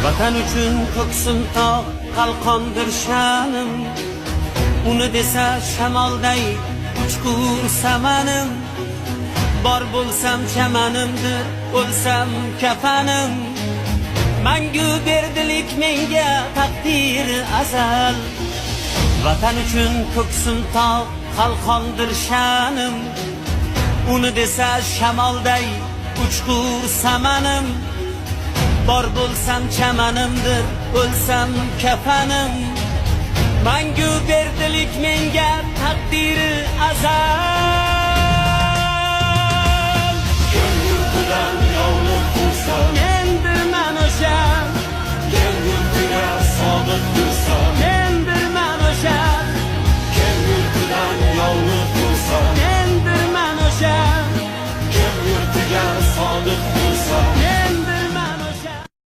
Vatan uchun ko'ksim tog' qalqondir sha'nim. Uni desa shamolday uchqur samanim. Bor bo'lsam chamanimdir, o'lsam kafanim. Mangu berdilik menga taqdir azal. Vatan uchun ko'ksim tog' qalqondir sha'nim. Uni desa shamolday uchqur samanim. Bor bo'lsam chamanimdir, o'lsam kafanim. Mangu berdilik menga taqdiri azal. Ko'ngil bilan